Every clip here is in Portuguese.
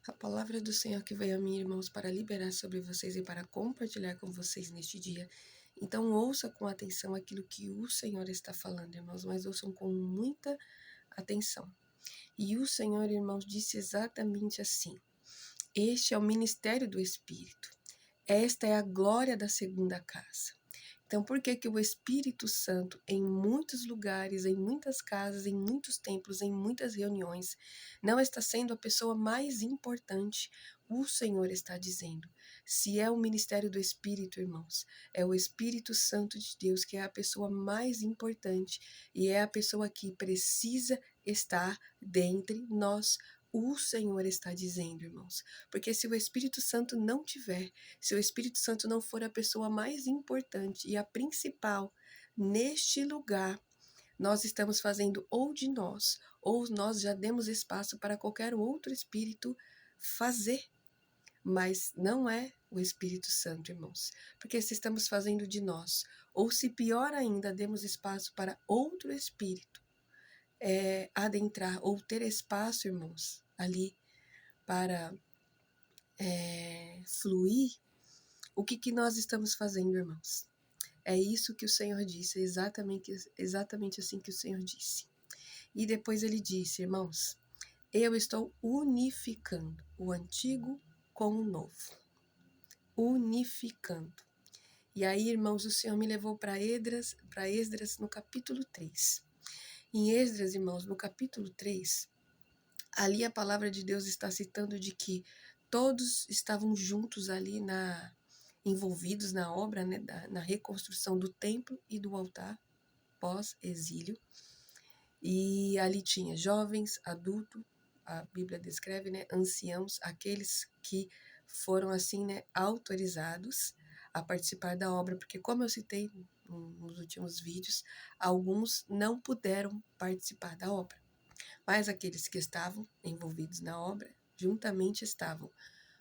A palavra do Senhor que veio a mim, irmãos, para liberar sobre vocês e para compartilhar com vocês neste dia. Então, ouça com atenção aquilo que o Senhor está falando, irmãos, mas ouçam com muita atenção. E o Senhor, irmãos, disse exatamente assim: Este é o ministério do Espírito. Esta é a glória da segunda casa. Então, por que que o Espírito Santo, em muitos lugares, em muitas casas, em muitos templos, em muitas reuniões, não está sendo a pessoa mais importante? O Senhor está dizendo. Se é o ministério do Espírito, irmãos, é o Espírito Santo de Deus que é a pessoa mais importante e é a pessoa que precisa estar dentre nós. O Senhor está dizendo, irmãos, porque se o Espírito Santo não tiver, se o Espírito Santo não for a pessoa mais importante e a principal neste lugar, nós estamos fazendo ou de nós, ou nós já demos espaço para qualquer outro espírito fazer. Mas não é o Espírito Santo, irmãos, porque se estamos fazendo de nós, ou se pior ainda, demos espaço para outro espírito adentrar, ou ter espaço, irmãos, ali para fluir, o que nós estamos fazendo, irmãos? É isso que o Senhor disse, exatamente assim que o Senhor disse. E depois ele disse, irmãos, eu estou unificando o antigo com o novo. Unificando. E aí, irmãos, o Senhor me levou para Esdras no capítulo 3. Em Esdras, irmãos, no capítulo 3, ali a palavra de Deus está citando de que todos estavam juntos ali envolvidos na obra, né, na reconstrução do templo e do altar pós-exílio. E ali tinha jovens, adultos, a Bíblia descreve, né, anciãos, aqueles que foram assim, né, autorizados a participar da obra, porque como eu citei nos últimos vídeos, alguns não puderam participar da obra, mas aqueles que estavam envolvidos na obra, juntamente estavam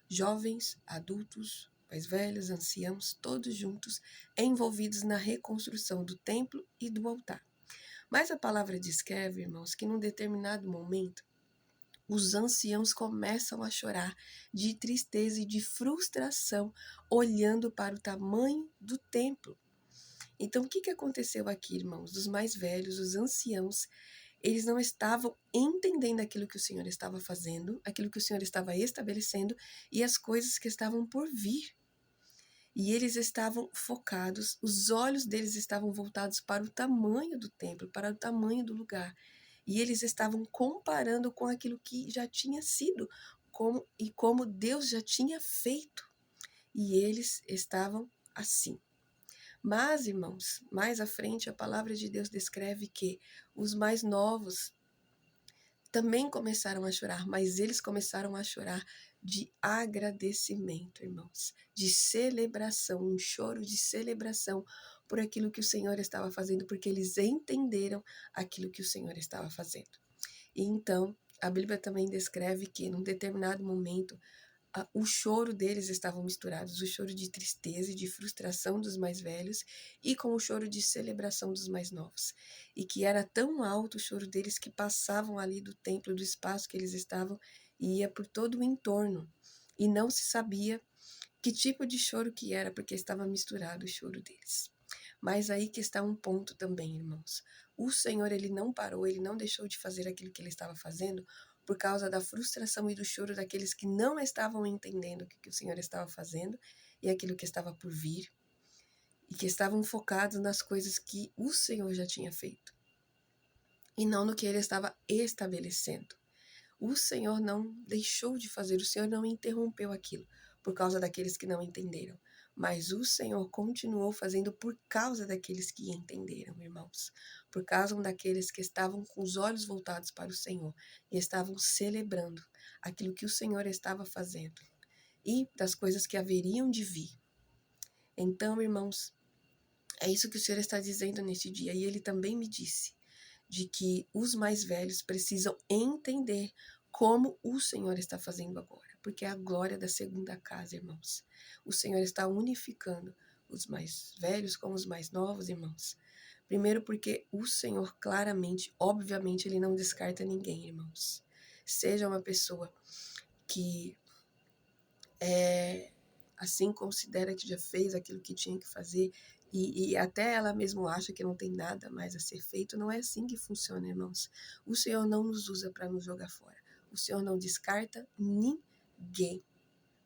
jovens, adultos, mais velhos, anciãos, todos juntos, envolvidos na reconstrução do templo e do altar. Mas a palavra descreve, irmãos, que num determinado momento, os anciãos começam a chorar de tristeza e de frustração, olhando para o tamanho do templo. Então, o que aconteceu aqui, irmãos? Os mais velhos, os anciãos, eles não estavam entendendo aquilo que o Senhor estava fazendo, aquilo que o Senhor estava estabelecendo e as coisas que estavam por vir. E eles estavam focados, os olhos deles estavam voltados para o tamanho do templo, para o tamanho do lugar. E eles estavam comparando com aquilo que já tinha sido como Deus já tinha feito. E eles estavam assim. Mas, irmãos, mais à frente a palavra de Deus descreve que os mais novos também começaram a chorar, mas eles começaram a chorar de agradecimento, irmãos, de celebração, um choro de celebração por aquilo que o Senhor estava fazendo, porque eles entenderam aquilo que o Senhor estava fazendo. E então, a Bíblia também descreve que, num determinado momento, o choro deles estava misturados, o choro de tristeza e de frustração dos mais velhos e com o choro de celebração dos mais novos. E que era tão alto o choro deles que passavam ali do templo, do espaço que eles estavam, e ia por todo o entorno. E não se sabia que tipo de choro que era, porque estava misturado o choro deles. Mas aí que está um ponto também, irmãos. O Senhor, ele não parou, ele não deixou de fazer aquilo que ele estava fazendo por causa da frustração e do choro daqueles que não estavam entendendo o que o Senhor estava fazendo e aquilo que estava por vir, e que estavam focados nas coisas que o Senhor já tinha feito, e não no que ele estava estabelecendo. O Senhor não deixou de fazer, o Senhor não interrompeu aquilo por causa daqueles que não entenderam. Mas o Senhor continuou fazendo por causa daqueles que entenderam, irmãos. Por causa daqueles que estavam com os olhos voltados para o Senhor e estavam celebrando aquilo que o Senhor estava fazendo e das coisas que haveriam de vir. Então, irmãos, é isso que o Senhor está dizendo neste dia. E ele também me disse de que os mais velhos precisam entender como o Senhor está fazendo agora, porque é a glória da segunda casa, irmãos. O Senhor está unificando os mais velhos com os mais novos, irmãos. Primeiro porque o Senhor claramente, obviamente, ele não descarta ninguém, irmãos. Seja uma pessoa que assim considera que já fez aquilo que tinha que fazer, e até ela mesma acha que não tem nada mais a ser feito. Não é assim que funciona, irmãos. O Senhor não nos usa para nos jogar fora. O Senhor não descarta ninguém.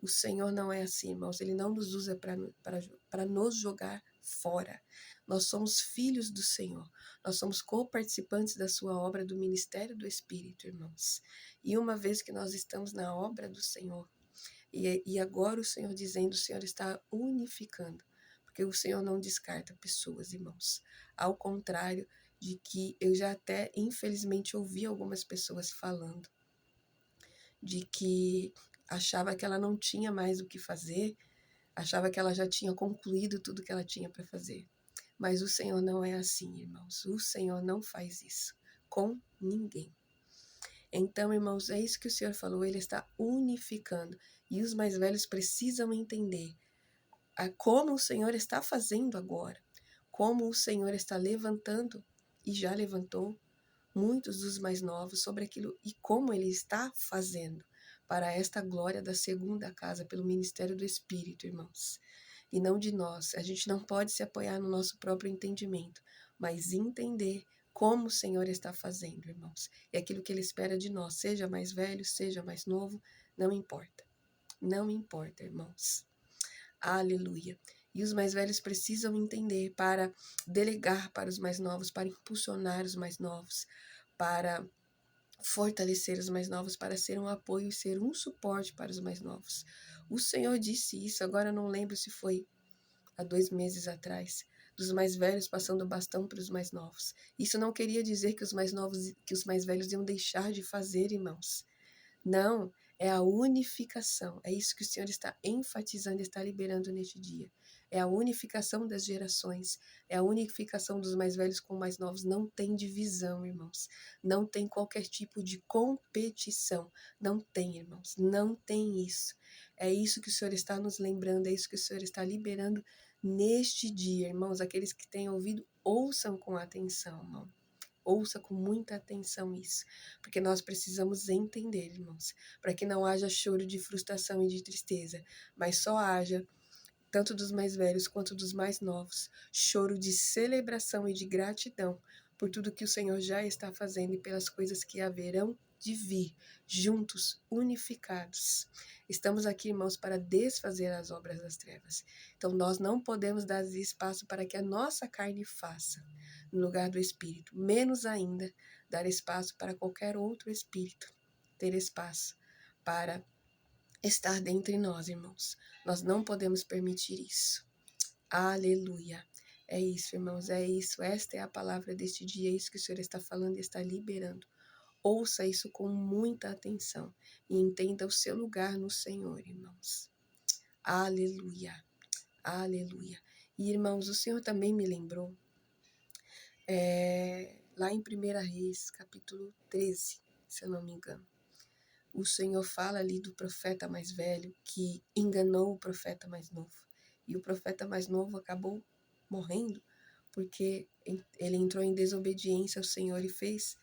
O Senhor não é assim, irmãos. Ele não nos usa para nos jogar fora. Nós somos filhos do Senhor. Nós somos co-participantes da sua obra, do ministério do Espírito, irmãos. E uma vez que nós estamos na obra do Senhor, e agora o Senhor dizendo, o Senhor está unificando, porque o Senhor não descarta pessoas, irmãos. Ao contrário de que eu já até, infelizmente, ouvi algumas pessoas falando de que achava que ela não tinha mais o que fazer, achava que ela já tinha concluído tudo que ela tinha para fazer. Mas o Senhor não é assim, irmãos. O Senhor não faz isso com ninguém. Então, irmãos, é isso que o Senhor falou, Ele está unificando. E os mais velhos precisam entender como o Senhor está fazendo agora, como o Senhor está levantando, e já levantou, muitos dos mais novos sobre aquilo, e como Ele está fazendo para esta glória da segunda casa, pelo ministério do Espírito, irmãos. E não de nós. A gente não pode se apoiar no nosso próprio entendimento, mas entender como o Senhor está fazendo, irmãos. E aquilo que Ele espera de nós, seja mais velho, seja mais novo, não importa. Não importa, irmãos. Aleluia. E os mais velhos precisam entender para delegar para os mais novos, para impulsionar os mais novos, para fortalecer os mais novos, para ser um apoio e ser um suporte para os mais novos. O Senhor disse isso, agora eu não lembro se foi há 2 meses atrás, dos mais velhos passando o bastão para os mais novos. Isso não queria dizer que os mais novos, que os mais velhos iam deixar de fazer, irmãos. Não, é a unificação. É isso que o Senhor está enfatizando, está liberando neste dia. É a unificação das gerações, é a unificação dos mais velhos com os mais novos. Não tem divisão, irmãos. Não tem qualquer tipo de competição. Não tem, irmãos. Não tem isso. É isso que o Senhor está nos lembrando, é isso que o Senhor está liberando neste dia, irmãos. Aqueles que têm ouvido, ouçam com atenção, irmão. Ouça com muita atenção isso, porque nós precisamos entender, irmãos, para que não haja choro de frustração e de tristeza, mas só haja, tanto dos mais velhos quanto dos mais novos, choro de celebração e de gratidão por tudo que o Senhor já está fazendo e pelas coisas que haverão de vir, juntos, unificados. Estamos aqui, irmãos, para desfazer as obras das trevas. Então, nós não podemos dar espaço para que a nossa carne faça, no lugar do Espírito. Menos ainda, dar espaço para qualquer outro espírito ter espaço para estar dentre nós, irmãos. Nós não podemos permitir isso. Aleluia. É isso, irmãos, é isso. Esta é a palavra deste dia, é isso que o Senhor está falando e está liberando. Ouça isso com muita atenção e entenda o seu lugar no Senhor, irmãos. Aleluia. Aleluia. E, irmãos, o Senhor também me lembrou, lá em 1 Reis, capítulo 13, se eu não me engano. O Senhor fala ali do profeta mais velho que enganou o profeta mais novo. E o profeta mais novo acabou morrendo porque ele entrou em desobediência ao Senhor e fez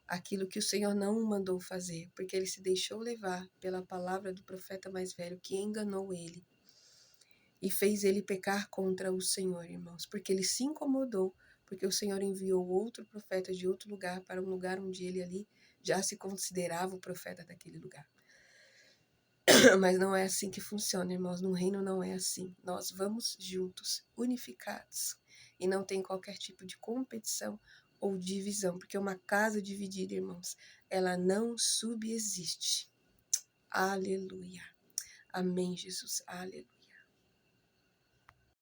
aquilo que o Senhor não o mandou fazer, porque ele se deixou levar pela palavra do profeta mais velho que enganou ele e fez ele pecar contra o Senhor, irmãos, porque ele se incomodou, porque o Senhor enviou outro profeta de outro lugar para um lugar onde ele ali já se considerava o profeta daquele lugar. Mas não é assim que funciona, irmãos. No reino não é assim. Nós vamos juntos, unificados. E não tem qualquer tipo de competição ou divisão. Porque uma casa dividida, irmãos, ela não subsiste. Aleluia. Amém, Jesus. Aleluia.